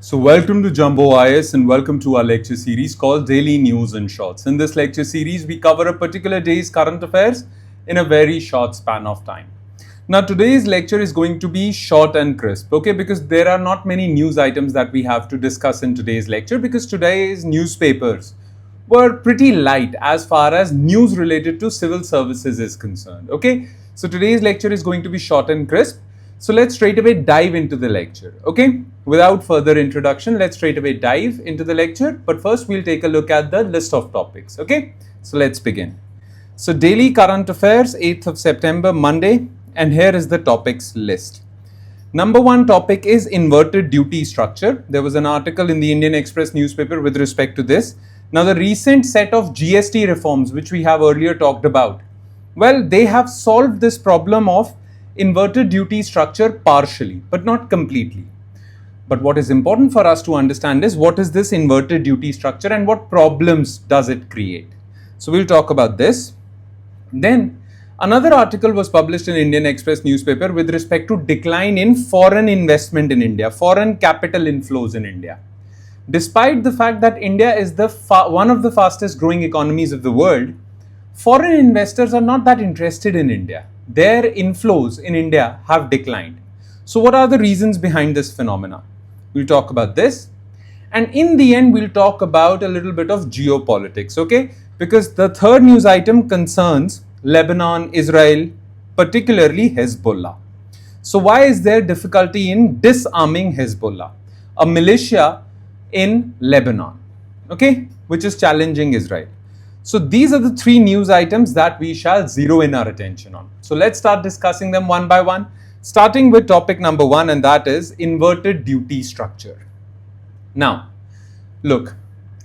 So welcome to Jumbo IS and welcome to our lecture series called Daily News in Shorts. In this lecture series, we cover a particular day's current affairs in a very short span of time. Now today's lecture is going to be short and crisp, okay, because there are not many news items that we have to discuss in today's lecture because today's newspapers were pretty light as far as news related to civil services is concerned, okay. So today's lecture is going to be short and crisp. So let's straight away dive into the lecture, okay? Without further introduction, let's straight away dive into the lecture. But first, we'll take a look at the list of topics, okay? So let's begin. So daily current affairs, 8th of September, Monday. And here is the topics list. Number one topic is inverted duty structure. There was an article in the Indian Express newspaper with respect to this. Now, the recent set of GST reforms, which we have earlier talked about, well, they have solved this problem of inverted duty structure partially, but not completely. But what is important for us to understand is what is this inverted duty structure and what problems does it create. So we'll talk about this. Then another article was published in Indian Express newspaper with respect to decline in foreign investment in India, foreign capital inflows in India. Despite the fact that India is one of the fastest growing economies of the world, foreign investors are not that interested in India. Their inflows in India have declined. So what are the reasons behind this phenomena? We'll talk about this. And in the end, we'll talk about a little bit of geopolitics, okay? Because the third news item concerns Lebanon, Israel, particularly Hezbollah. So why is there difficulty in disarming Hezbollah, a militia in Lebanon, okay, which is challenging Israel? So these are the three news items that we shall zero in our attention on. So let's start discussing them one by one, starting with topic number one, and that is inverted duty structure. Now, look,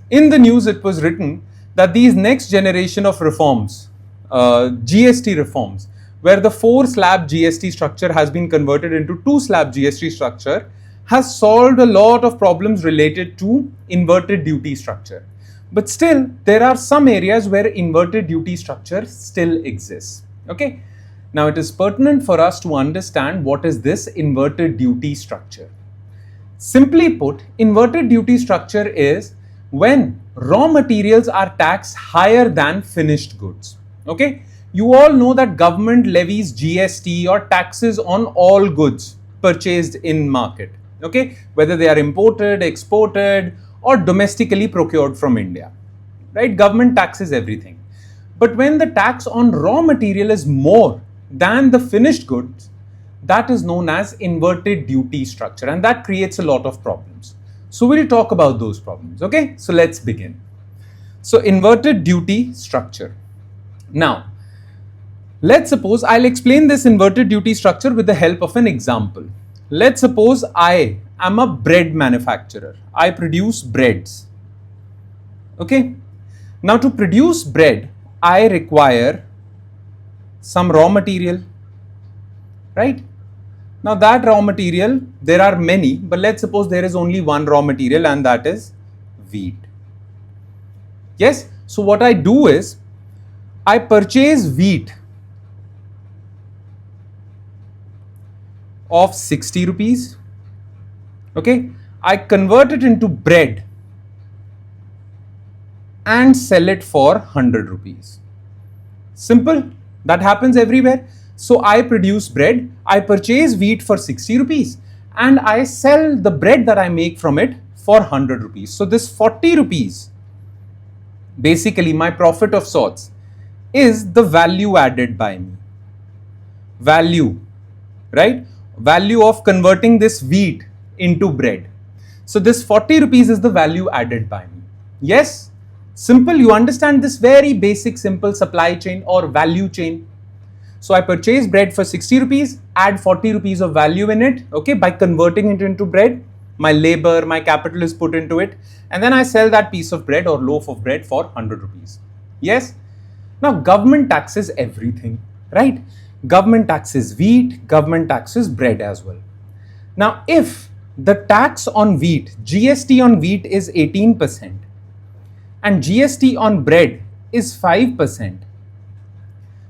in the news it was written that these next generation of reforms, GST reforms, where the 4-slab GST structure has been converted into 2-slab GST structure, has solved a lot of problems related to inverted duty structure. But still, there are some areas where inverted duty structure still exists, okay? Now, it is pertinent for us to understand what is this inverted duty structure. Simply put, inverted duty structure is when raw materials are taxed higher than finished goods, okay? You all know that government levies GST or taxes on all goods purchased in market, okay? Whether they are imported, exported, or domestically procured from India, right? Government taxes everything. But when the tax on raw material is more than the finished goods, that is known as inverted duty structure, and that creates a lot of problems. So we'll talk about those problems, okay? So let's begin. So inverted duty structure. Now, let's suppose I'll explain this inverted duty structure with the help of an example. Let's suppose I am a bread manufacturer. I produce breads. Okay. Now to produce bread, I require some raw material, right? Now that raw material, there are many, but let's suppose there is only one raw material and that is wheat. Yes. So what I do is I purchase wheat of 60 rupees. Okay, I convert it into bread and sell it for 100 rupees. Simple, that happens everywhere. So I produce bread, I purchase wheat for 60 rupees and I sell the bread that I make from it for 100 rupees. So this 40 rupees, basically my profit of sorts, is the value added by me. Value, right? Value of converting this wheat into bread. So this 40 rupees is the value added by me. Yes, simple, you understand this very basic simple supply chain or value chain. So I purchase bread for 60 rupees, add 40 rupees of value in it, okay, by converting it into bread. My labor, my capital is put into it, and then I sell that piece of bread or loaf of bread for 100 rupees. Yes. Now government taxes everything, right? Government taxes wheat, government taxes bread as well. Now, if the tax on wheat, GST on wheat is 18% and GST on bread is 5%,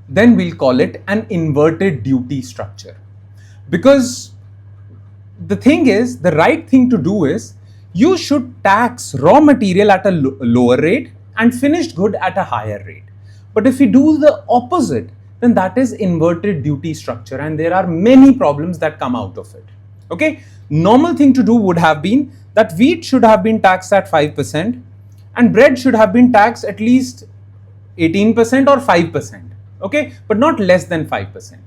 then we'll call it an inverted duty structure. Because the thing is, the right thing to do is you should tax raw material at a lower rate and finished good at a higher rate. But if we do the opposite, then that is inverted duty structure, and there are many problems that come out of it. Okay, normal thing to do would have been that wheat should have been taxed at 5% and bread should have been taxed at least 18% or 5%. Okay, but not less than 5%.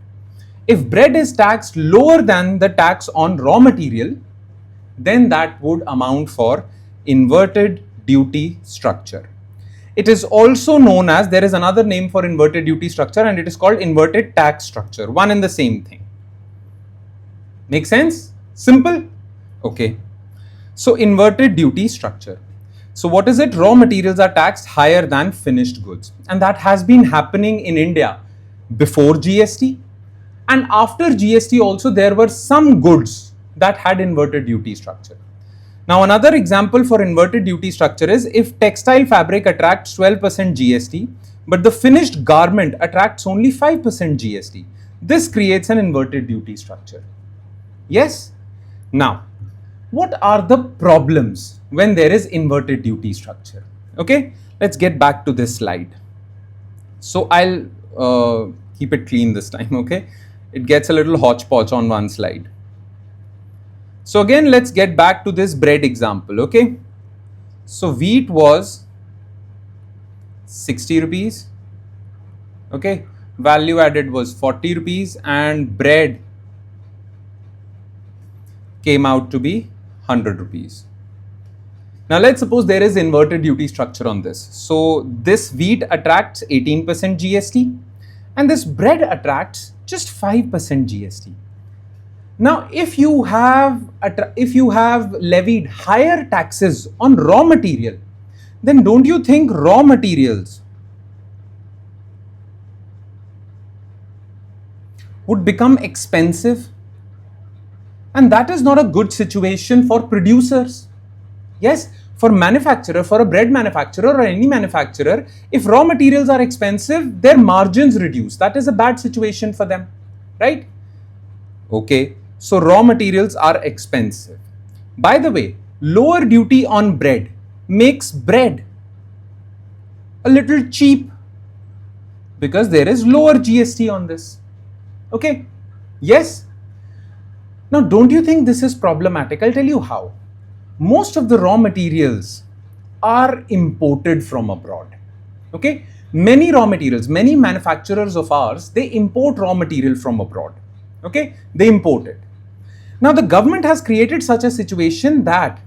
If bread is taxed lower than the tax on raw material, then that would amount for inverted duty structure. It is also known as, there is another name for inverted duty structure, and it is called inverted tax structure. One and the same thing. Make sense? Simple? Okay. So inverted duty structure. So what is it? Raw materials are taxed higher than finished goods. And that has been happening in India before GST. And after GST also, there were some goods that had inverted duty structure. Now another example for inverted duty structure is if textile fabric attracts 12% GST, but the finished garment attracts only 5% GST. This creates an inverted duty structure. Yes? Now, what are the problems when there is inverted duty structure? Okay, let's get back to this slide. So I'll keep it clean this time, okay? It gets a little hodgepodge on one slide. So again, let's get back to this bread example, okay? So wheat was 60 rupees, okay? Value added was 40 rupees and bread came out to be 100 rupees. Now let's suppose there is inverted duty structure on this. So this wheat attracts 18% GST and this bread attracts just 5% GST. Now, if you have levied higher taxes on raw material, then don't you think raw materials would become expensive? And that is not a good situation for producers. Yes, for manufacturer, for a bread manufacturer or any manufacturer, if raw materials are expensive, their margins reduce. That is a bad situation for them, right? Okay. So raw materials are expensive. By the way, lower duty on bread makes bread a little cheap because there is lower GST on this. Okay? Yes? Now, don't you think this is problematic? I'll tell you how. Most of the raw materials are imported from abroad. Okay? Many raw materials, many manufacturers of ours, they import raw material from abroad. Okay? They import it. Now, the government has created such a situation that,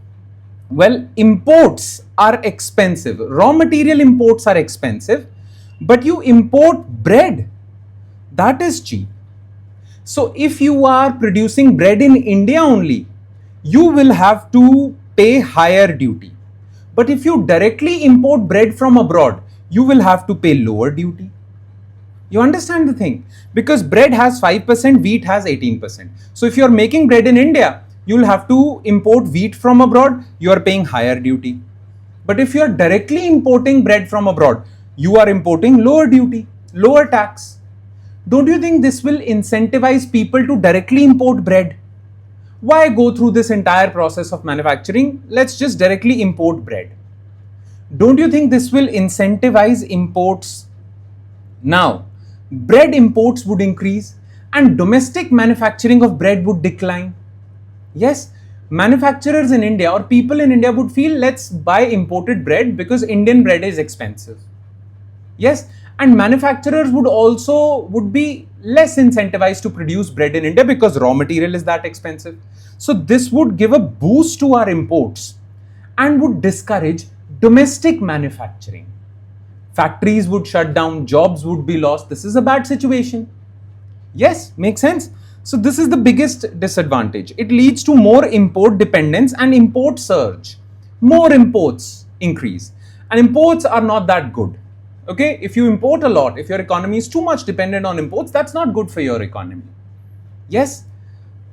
well, imports are expensive. Raw material imports are expensive, but you import bread, that is cheap. So, if you are producing bread in India only, you will have to pay higher duty. But if you directly import bread from abroad, you will have to pay lower duty. You understand the thing? Because bread has 5%, wheat has 18%. So if you're making bread in India, you'll have to import wheat from abroad, you are paying higher duty. But if you're directly importing bread from abroad, you are importing lower duty, lower tax. Don't you think this will incentivize people to directly import bread? Why go through this entire process of manufacturing? Let's just directly import bread. Don't you think this will incentivize imports? Now, bread imports would increase and domestic manufacturing of bread would decline. Yes, manufacturers in India or people in India would feel, let's buy imported bread because Indian bread is expensive. Yes, and manufacturers would be less incentivized to produce bread in India because raw material is that expensive. So this would give a boost to our imports and would discourage domestic manufacturing. Factories would shut down, jobs would be lost. This is a bad situation. Yes, makes sense. So this is the biggest disadvantage. It leads to more import dependence and import surge. More imports increase. And imports are not that good. Okay, if you import a lot, if your economy is too much dependent on imports, that's not good for your economy. Yes?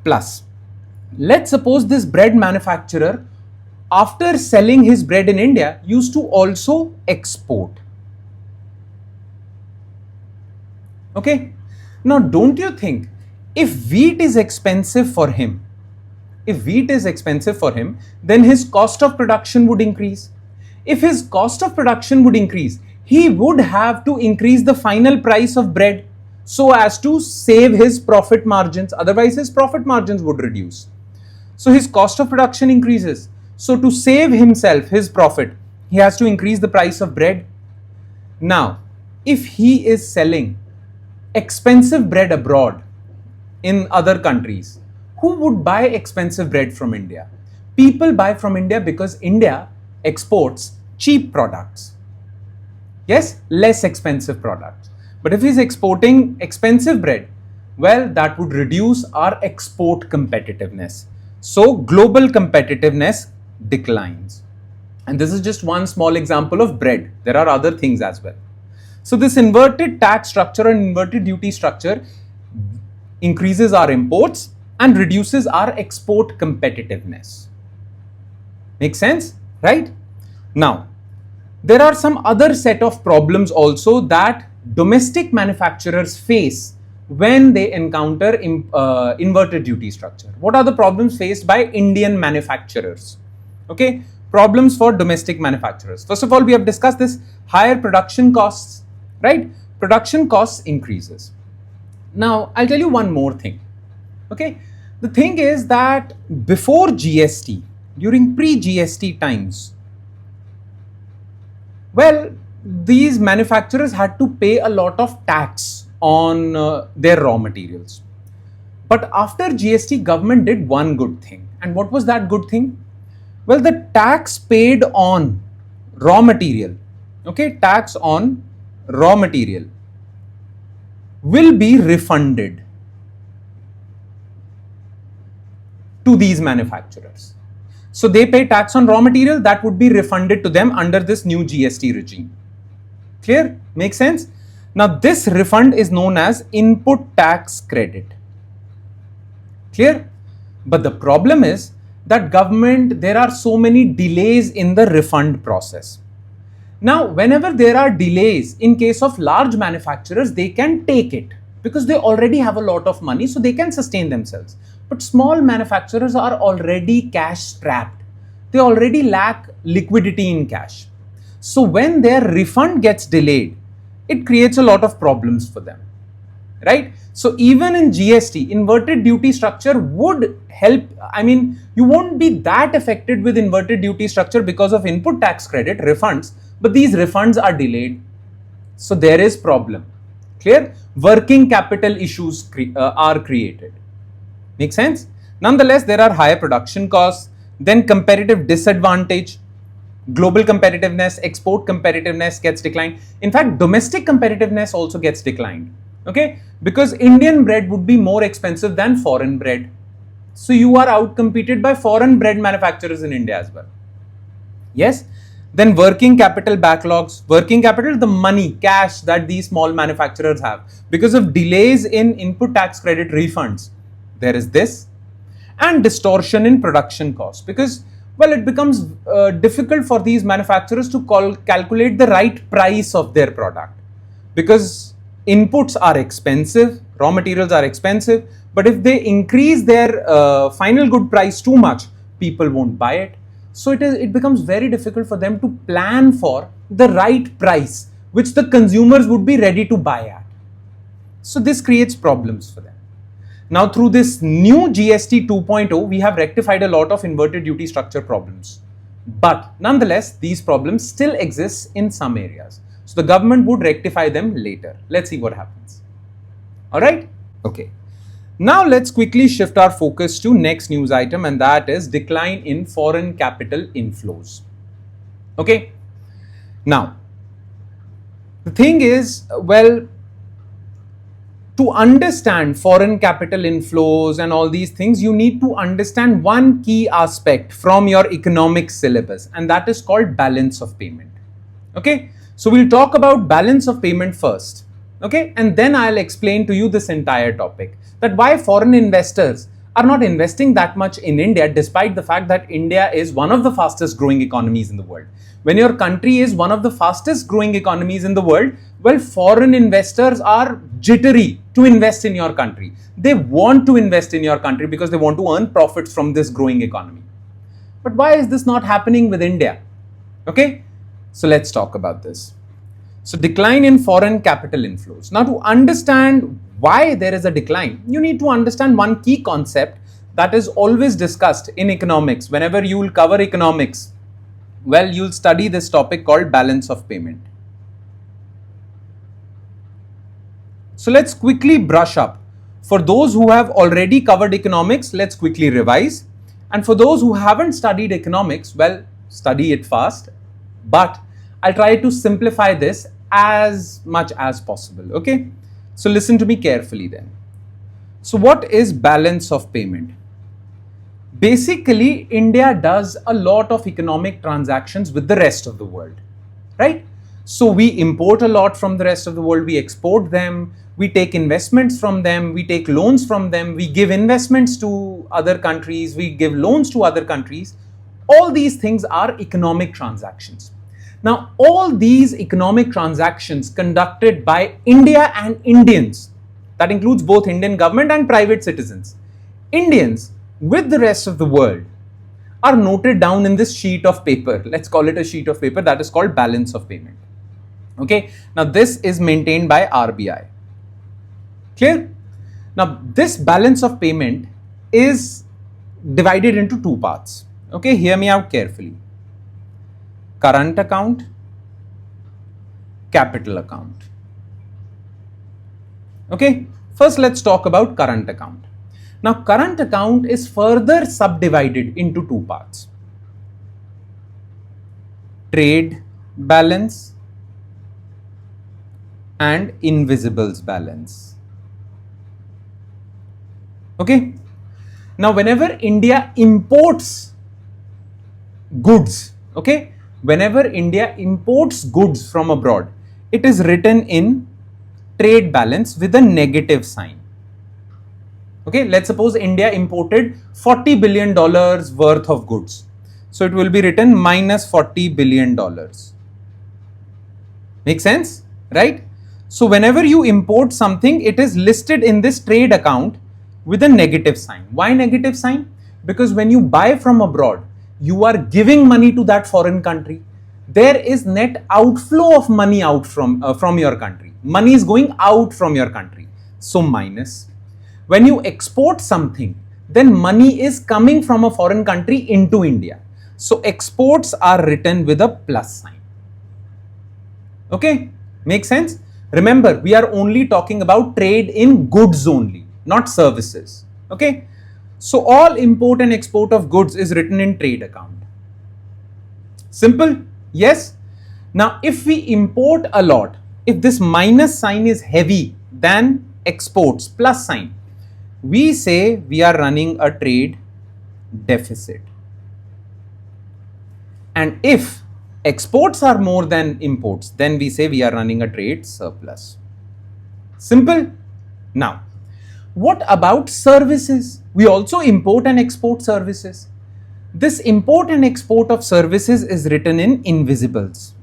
Plus, let's suppose this bread manufacturer, after selling his bread in India, used to also export. Okay, now don't you think if wheat is expensive for him If wheat is expensive for him, then his cost of production would increase. If his cost of production would increase, he would have to increase the final price of bread so as to save his profit margins. Otherwise, his profit margins would reduce. So his cost of production increases. So to save himself his profit, he has to increase the price of bread. Now, if he is selling expensive bread abroad in other countries, who would buy expensive bread from India? People buy from India because India exports cheap products. Yes, less expensive products. But if he's exporting expensive bread, well, that would reduce our export competitiveness. So global competitiveness declines. And this is just one small example of bread. There are other things as well. So this inverted tax structure and inverted duty structure increases our imports and reduces our export competitiveness. Make sense, right? Now, there are some other set of problems also that domestic manufacturers face when they encounter inverted duty structure. What are the problems faced by Indian manufacturers? Okay, problems for domestic manufacturers. First of all, we have discussed this higher production costs, right? Production costs increases. Now, I'll tell you one more thing. Okay, the thing is that before GST, during pre-GST times, well, these manufacturers had to pay a lot of tax on their raw materials. But after GST, government did one good thing. And what was that good thing? Well, the tax paid on raw material, okay, tax on raw material will be refunded to these manufacturers. So they pay tax on raw material that would be refunded to them under this new GST regime. Clear? Makes sense? Now this refund is known as input tax credit. Clear? But the problem is that there are so many delays in the refund process. Now, whenever there are delays, in case of large manufacturers, they can take it because they already have a lot of money, so they can sustain themselves. But small manufacturers are already cash strapped. They already lack liquidity in cash. So when their refund gets delayed, it creates a lot of problems for them, right? So even in GST, inverted duty structure would help. I mean, you won't be that affected with inverted duty structure because of input tax credit refunds, but these refunds are delayed. So there is problem. Clear? Working capital issues are created. Make sense? Nonetheless, there are higher production costs, then competitive disadvantage, global competitiveness, export competitiveness gets declined. In fact, domestic competitiveness also gets declined. Okay? Because Indian bread would be more expensive than foreign bread. So you are outcompeted by foreign bread manufacturers in India as well. Yes? Then working capital backlogs. Working capital, the money, cash that these small manufacturers have. Because of delays in input tax credit refunds, there is this. And distortion in production costs. Because, well, it becomes difficult for these manufacturers to calculate the right price of their product. Because inputs are expensive, raw materials are expensive, but if they increase their final good price too much, people won't buy it. So it becomes very difficult for them to plan for the right price, which the consumers would be ready to buy at. So this creates problems for them. Now through this new GST 2.0, we have rectified a lot of inverted duty structure problems. But nonetheless, these problems still exist in some areas. So the government would rectify them later. Let's see what happens. All right? Okay. Now let's quickly shift our focus to next news item, and that is decline in foreign capital inflows. Okay. Now, the thing is, well, to understand foreign capital inflows and all these things, you need to understand one key aspect from your economics syllabus, and that is called balance of payment. Okay. So we'll talk about balance of payment first. Okay, and then I'll explain to you this entire topic, that why foreign investors are not investing that much in India, despite the fact that India is one of the fastest growing economies in the world. When your country is one of the fastest growing economies in the world, Well, foreign investors are jittery to invest in your country. They want to invest in your country because they want to earn profits from this growing economy. But why is this not happening with India? Okay, so let's talk about this. So decline in foreign capital inflows. Now, to understand why there is a decline, you need to understand one key concept that is always discussed in economics. Whenever you will cover economics, well, you'll study this topic called balance of payment. So let's quickly brush up. For those who have already covered economics, let's quickly revise. And for those who haven't studied economics, well, study it fast. But I'll try to simplify this as much as possible. Okay? So listen to me carefully then. So what is balance of payment? Basically, India does a lot of economic transactions with the rest of the world, right? So we import a lot from the rest of the world, we export them, we take investments from them, we take loans from them, we give investments to other countries, we give loans to other countries. All these things are economic transactions. Now, all these economic transactions conducted by India and Indians, that includes both Indian government and private citizens, Indians with the rest of the world, are noted down in this sheet of paper. Let's call it a sheet of paper that is called balance of payment. Okay, now this is maintained by RBI. Clear? Now this balance of payment is divided into two parts. Okay, hear me out carefully. Current account, capital account. Okay, first let's talk about current account. Now, current account is further subdivided into two parts. Trade balance and invisibles balance. Okay. Now, whenever India imports goods, okay, whenever India imports goods from abroad, it is written in trade balance with a negative sign. Okay, let's suppose India imported $40 billion worth of goods. So it will be written minus $40 billion. Make sense? Right? So whenever you import something, it is listed in this trade account with a negative sign. Why negative sign? Because when you buy from abroad, you are giving money to that foreign country. There is net outflow of money out from your country. Money is going out from your country. So minus. When you export something, then money is coming from a foreign country into India. So exports are written with a plus sign. Okay, makes sense? Remember, we are only talking about trade in goods only, not services. Okay, so all import and export of goods is written in trade account. Simple? Yes. Now, if we import a lot, if this minus sign is heavy than exports plus sign, we say we are running a trade deficit. And if exports are more than imports, then we say we are running a trade surplus. Simple? Now, what about services? We also import and export services. This import and export of services is written in invisibles.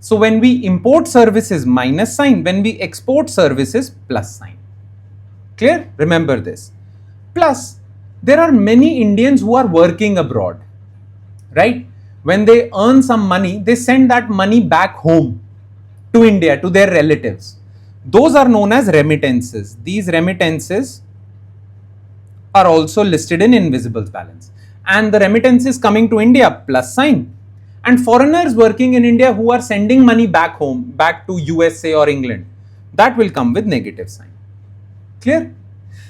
So when we import services, minus sign. When we export services, plus sign. Clear? Remember this. Plus, there are many Indians who are working abroad, right? When they earn some money, they send that money back home to India, to their relatives. Those are known as remittances. These remittances are also listed in invisibles balance. And the remittances coming to India, plus sign. And foreigners working in India who are sending money back home, back to USA or England, that will come with negative sign. Clear?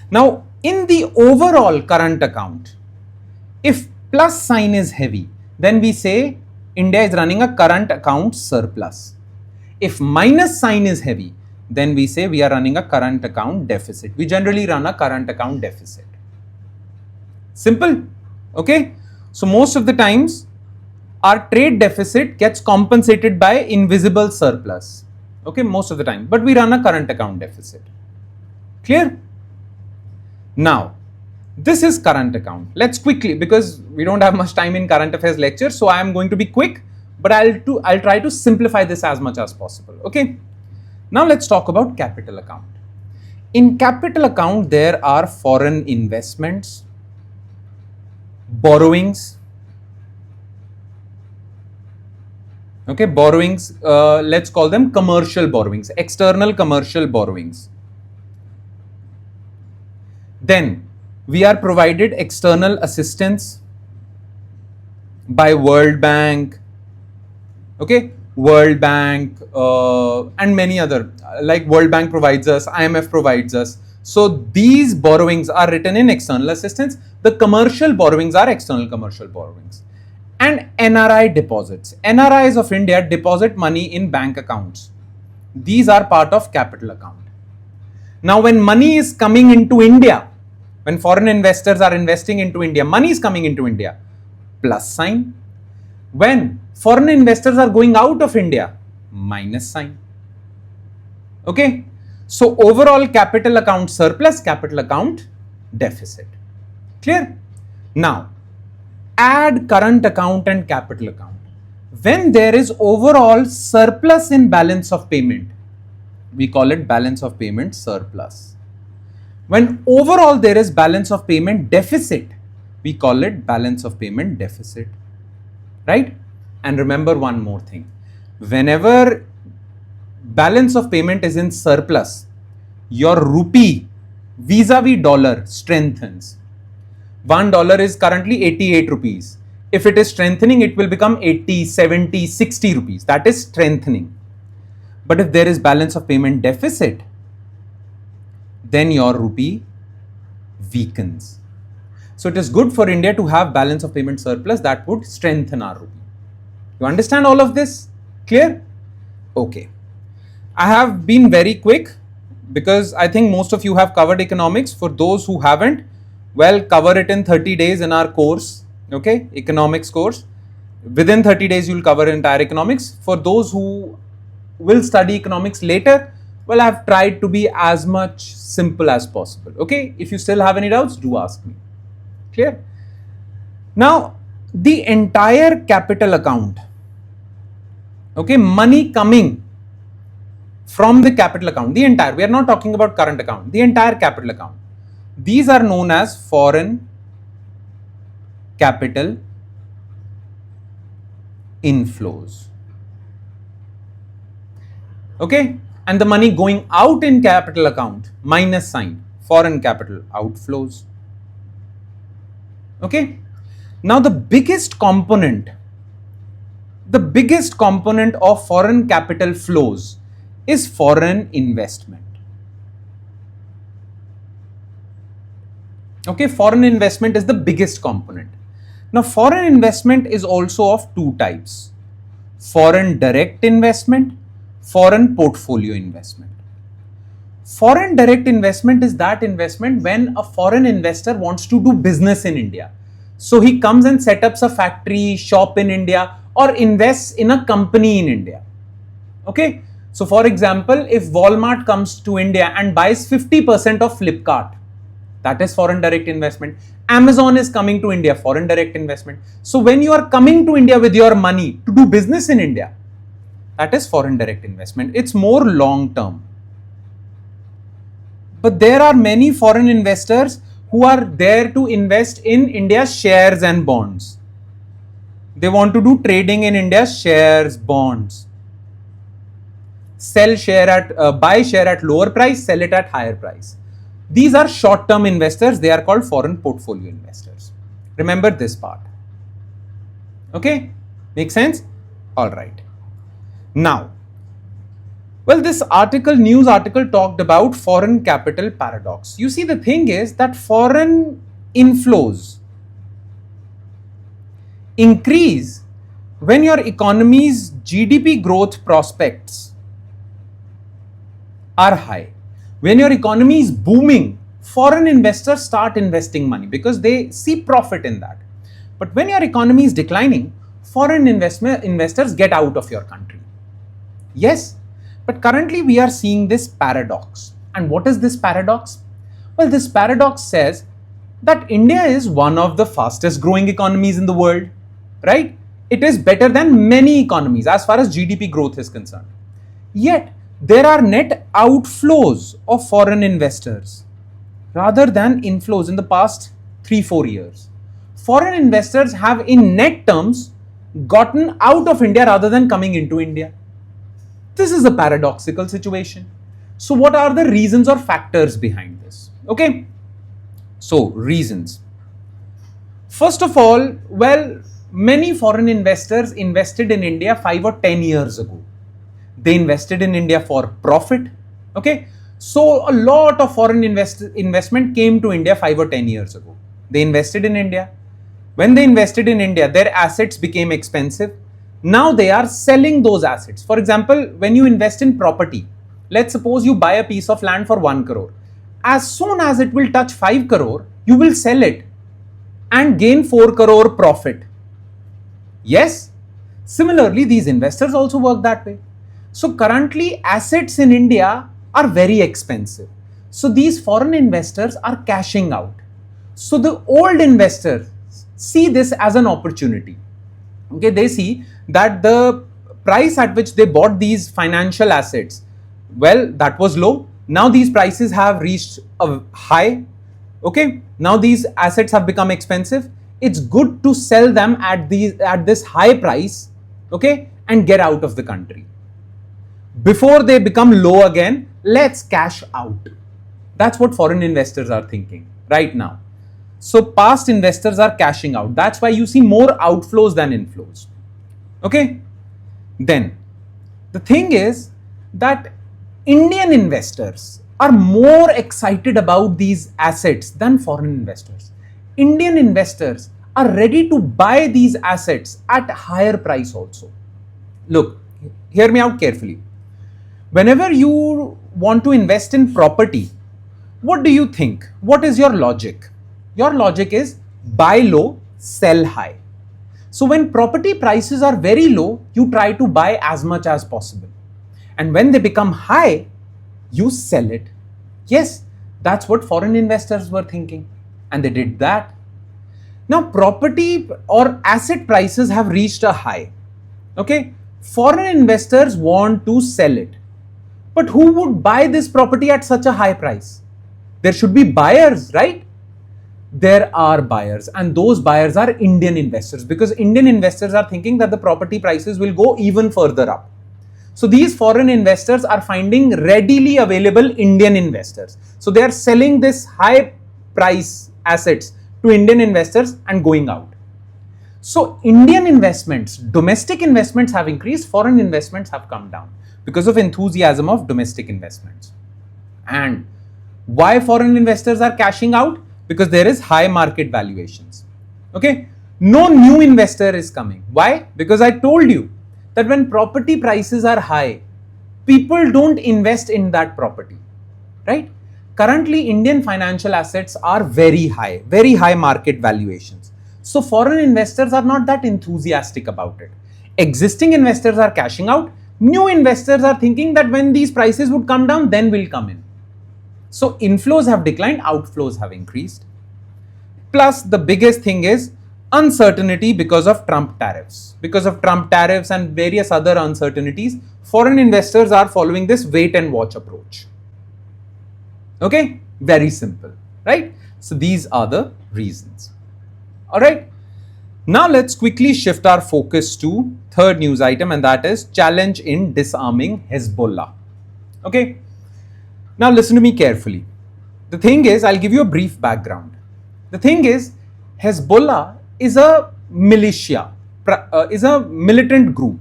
Now, in the overall current account, if plus sign is heavy, then we say India is running a current account surplus. If minus sign is heavy, then we say we are running a current account deficit. We generally run a current account deficit. Simple? Okay? So, most of the times, our trade deficit gets compensated by invisible surplus. Okay? Most of the time. But we run a current account deficit. Clear? Now, this is current account. Let's quickly, because we don't have much time in current affairs lecture, so I am going to be quick, but I'll try to simplify this as much as possible. Okay. Now let's talk about capital account. In capital account, there are foreign investments, borrowings. Okay, borrowings, let's call them commercial borrowings, external commercial borrowings. Then we are provided external assistance by World Bank, okay, World Bank and many other, like World Bank provides us, IMF provides us. So these borrowings are written in external assistance. The commercial borrowings are external commercial borrowings. And NRI deposits. NRIs of India deposit money in bank accounts. These are part of capital account. Now when money is coming into India, when foreign investors are investing into India, money is coming into India, plus sign. When foreign investors are going out of India, minus sign. Okay, so overall capital account surplus, capital account deficit. Clear? Now add current account and capital account. When there is overall surplus in balance of payment, we call it balance of payment surplus. When overall there is balance of payment deficit, we call it balance of payment deficit, right? And remember one more thing. Whenever balance of payment is in surplus, your rupee vis-a-vis dollar strengthens. $1 is currently 88 rupees. If it is strengthening, it will become 80, 70, 60 rupees. That is strengthening. But if there is balance of payment deficit, then your rupee weakens. So it is good for India to have balance of payment surplus that would strengthen our rupee. You understand all of this? Clear? Okay. I have been very quick because I think most of you have covered economics. For those who haven't, well, cover it in 30 days in our course, okay, economics course. Within 30 days, you'll cover entire economics. For those who will study economics later, well, I've tried to be as much simple as possible, okay. If you still have any doubts, do ask me. Clear? Now, the entire capital account, okay, money coming from the capital account, the entire, we are not talking about current account, the entire capital account. These are known as foreign capital inflows. Okay, and the money going out in capital account, minus sign, foreign capital outflows. Okay, now the biggest component of foreign capital flows is foreign investment. Okay, foreign investment is the biggest component. Now, foreign investment is also of two types: foreign direct investment, foreign portfolio investment. Foreign direct investment is that investment when a foreign investor wants to do business in India. So he comes and sets up a factory, shop in India, or invests in a company in India. Okay, so for example, if Walmart comes to India and buys 50% of Flipkart, that is foreign direct investment. Amazon is coming to India, foreign direct investment. So when you are coming to India with your money to do business in India, that is foreign direct investment. It's more long term. But there are many foreign investors who are there to invest in India's shares and bonds. They want to do trading in India's shares, bonds. Buy share at lower price, sell it at higher price. These are short-term investors. They are called foreign portfolio investors. Remember this part. Okay? Make sense? All right. Now, well, this news article talked about foreign capital paradox. You see, the thing is that foreign inflows increase when your economy's GDP growth prospects are high. When your economy is booming, foreign investors start investing money because they see profit in that. But when your economy is declining, foreign investors get out of your country. Yes, but currently we are seeing this paradox. And what is this paradox? Well, this paradox says that India is one of the fastest growing economies in the world, right? It is better than many economies as far as GDP growth is concerned. Yet, there are net outflows of foreign investors rather than inflows in the past 3-4 years. Foreign investors have in net terms gotten out of India rather than coming into India. This is a paradoxical situation. So what are the reasons or factors behind this? Okay, so reasons. First of all, well, many foreign investors invested in India 5 or 10 years ago. They invested in India for profit. Okay, so a lot of foreign investment came to India 5 or 10 years ago. They invested in India. When they invested in India, their assets became expensive. Now they are selling those assets. For example, when you invest in property, let's suppose you buy a piece of land for 1 crore. As soon as it will touch 5 crore, you will sell it and gain 4 crore profit. Yes, similarly, these investors also work that way. So currently, assets in India are very expensive. So these foreign investors are cashing out. So the old investors see this as an opportunity. Okay, they see that the price at which they bought these financial assets, well, that was low. Now these prices have reached a high. Okay, now these assets have become expensive. It's good to sell them at this high price, okay, and get out of the country. Before they become low again, let's cash out. That's what foreign investors are thinking right now. So past investors are cashing out. That's why you see more outflows than inflows. Okay. Then the thing is that Indian investors are more excited about these assets than foreign investors. Indian investors are ready to buy these assets at higher price also. Look, hear me out carefully. Whenever you want to invest in property, what do you think? What is your logic? Your logic is buy low, sell high. So when property prices are very low, you try to buy as much as possible. And when they become high, you sell it. Yes, that's what foreign investors were thinking. And they did that. Now property or asset prices have reached a high. Okay, foreign investors want to sell it. But who would buy this property at such a high price? There should be buyers, right? There are buyers, and those buyers are Indian investors, because Indian investors are thinking that the property prices will go even further up. So these foreign investors are finding readily available Indian investors. So they are selling this high price assets to Indian investors and going out. So Indian investments, domestic investments have increased, foreign investments have come down because of enthusiasm of domestic investments. And why foreign investors are cashing out? Because there is high market valuations. Okay, no new investor is coming. Why? Because I told you that when property prices are high, people don't invest in that property, right? Currently, Indian financial assets are very high market valuations. So foreign investors are not that enthusiastic about it. Existing investors are cashing out. New investors are thinking that when these prices would come down, then we'll come in. So inflows have declined, outflows have increased. Plus, the biggest thing is uncertainty because of Trump tariffs. Because of Trump tariffs and various other uncertainties, foreign investors are following this wait and watch approach. Okay, very simple, right? So these are the reasons. All right. Now let's quickly shift our focus to third news item, and that is challenge in disarming Hezbollah. Okay. Now listen to me carefully. The thing is, I'll give you a brief background. The thing is, Hezbollah is a militia, is a militant group,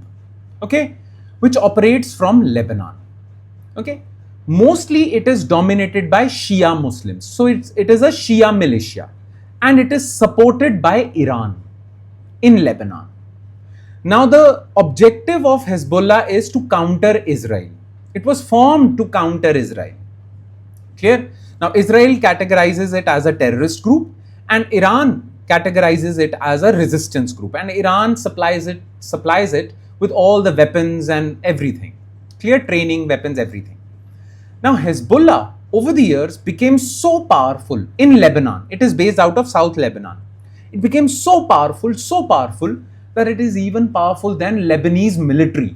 okay, which operates from Lebanon. Okay. Mostly it is dominated by Shia Muslims. So it is a Shia militia, and it is supported by Iran in Lebanon. Now the objective of Hezbollah is to counter Israel. It was formed to counter Israel. Clear? Now Israel categorizes it as a terrorist group, and Iran categorizes it as a resistance group, and Iran supplies it with all the weapons and everything. Clear? Training, weapons, everything. Now Hezbollah over the years became so powerful in Lebanon. It is based out of South Lebanon. It became so powerful that it is even powerful than Lebanese military.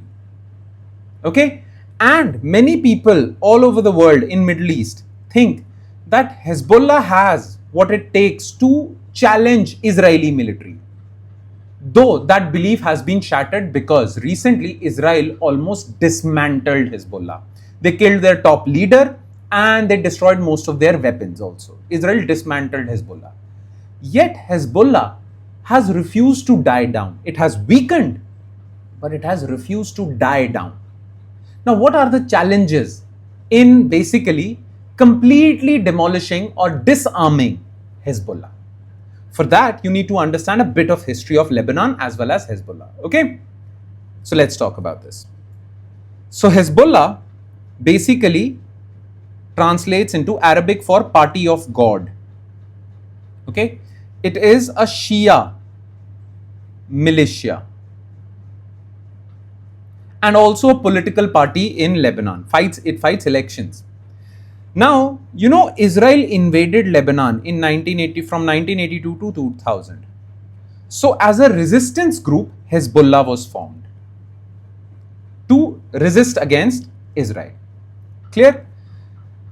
Okay? And many people all over the world in Middle East think that Hezbollah has what it takes to challenge Israeli military. Though that belief has been shattered because recently Israel almost dismantled Hezbollah. They killed their top leader and they destroyed most of their weapons also. Israel dismantled Hezbollah. Yet Hezbollah has refused to die down. It has weakened, but it has refused to die down. Now, what are the challenges in basically completely demolishing or disarming Hezbollah? For that, you need to understand a bit of history of Lebanon as well as Hezbollah. Okay? So let's talk about this. So Hezbollah basically translates into Arabic for party of God. Okay? It is a Shia militia and also a political party in Lebanon. It fights elections. Now, you know, Israel invaded Lebanon in 1980 from 1982 to 2000. So as a resistance group, Hezbollah was formed to resist against Israel. Clear?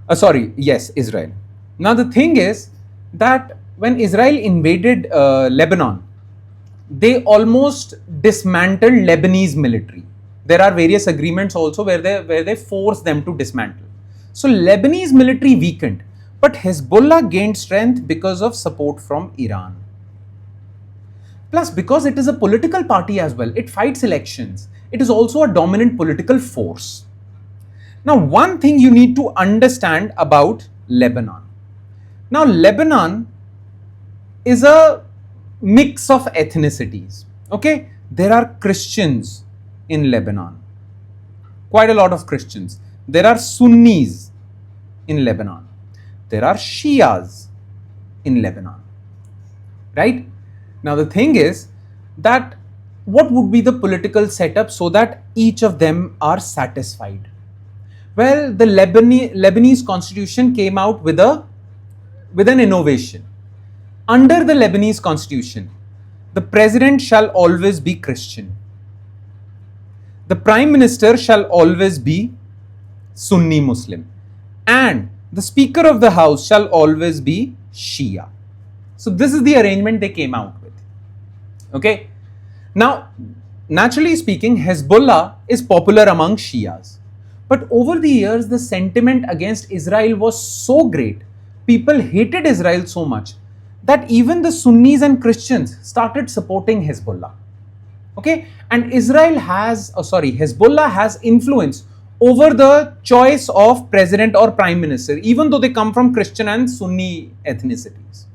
Israel. Now the thing is that when Israel invaded Lebanon, they almost dismantled Lebanese military. There are various agreements also where they force them to dismantle. So Lebanese military weakened, but Hezbollah gained strength because of support from Iran. Plus, because it is a political party as well, it fights elections. It is also a dominant political force. Now, one thing you need to understand about Lebanon. Now, Lebanon is a mix of ethnicities. Okay, there are Christians in Lebanon, quite a lot of Christians. There are Sunnis in Lebanon. There are Shias in Lebanon. Right? Now the thing is that what would be the political setup so that each of them are satisfied? Well, the Lebanese constitution came out with an innovation. Under the Lebanese constitution, the president shall always be Christian. The prime minister shall always be Sunni Muslim, and the speaker of the house shall always be Shia. So this is the arrangement they came out with. Okay. Now, naturally speaking, Hezbollah is popular among Shias. But over the years, the sentiment against Israel was so great, people hated Israel so much, that even the Sunnis and Christians started supporting Hezbollah. Okay. And Hezbollah has influence over the choice of president or prime minister, even though they come from Christian and Sunni ethnicities.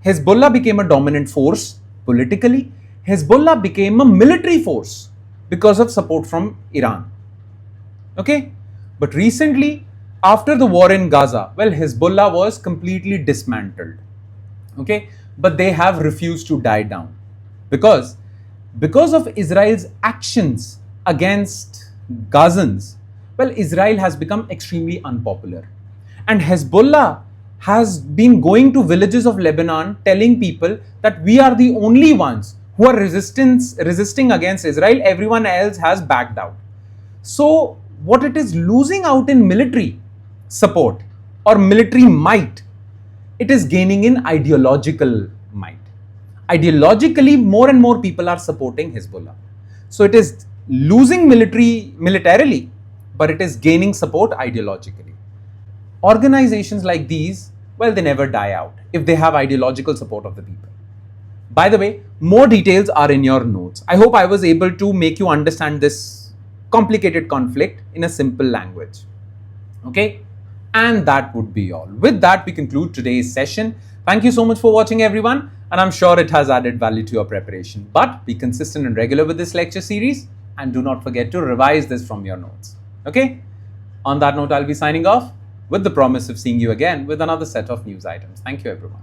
Hezbollah became a dominant force politically. Hezbollah became a military force because of support from Iran. Okay, but recently, after the war in Gaza, well, Hezbollah was completely dismantled. Okay, but they have refused to die down because of Israel's actions against Gazans. Well, Israel has become extremely unpopular. And Hezbollah has been going to villages of Lebanon telling people that we are the only ones who are resisting against Israel. Everyone else has backed out. So what it is losing out in military support or military might, it is gaining in ideological might. Ideologically, more and more people are supporting Hezbollah. So it is losing militarily, but it is gaining support ideologically. Organizations like these, well, they never die out if they have ideological support of the people. By the way, more details are in your notes. I hope I was able to make you understand this complicated conflict in a simple language. Okay? And that would be all. With that, we conclude today's session. Thank you so much for watching, everyone. And I'm sure it has added value to your preparation. But be consistent and regular with this lecture series. And do not forget to revise this from your notes. Okay? On that note, I'll be signing off with the promise of seeing you again with another set of news items. Thank you, everyone.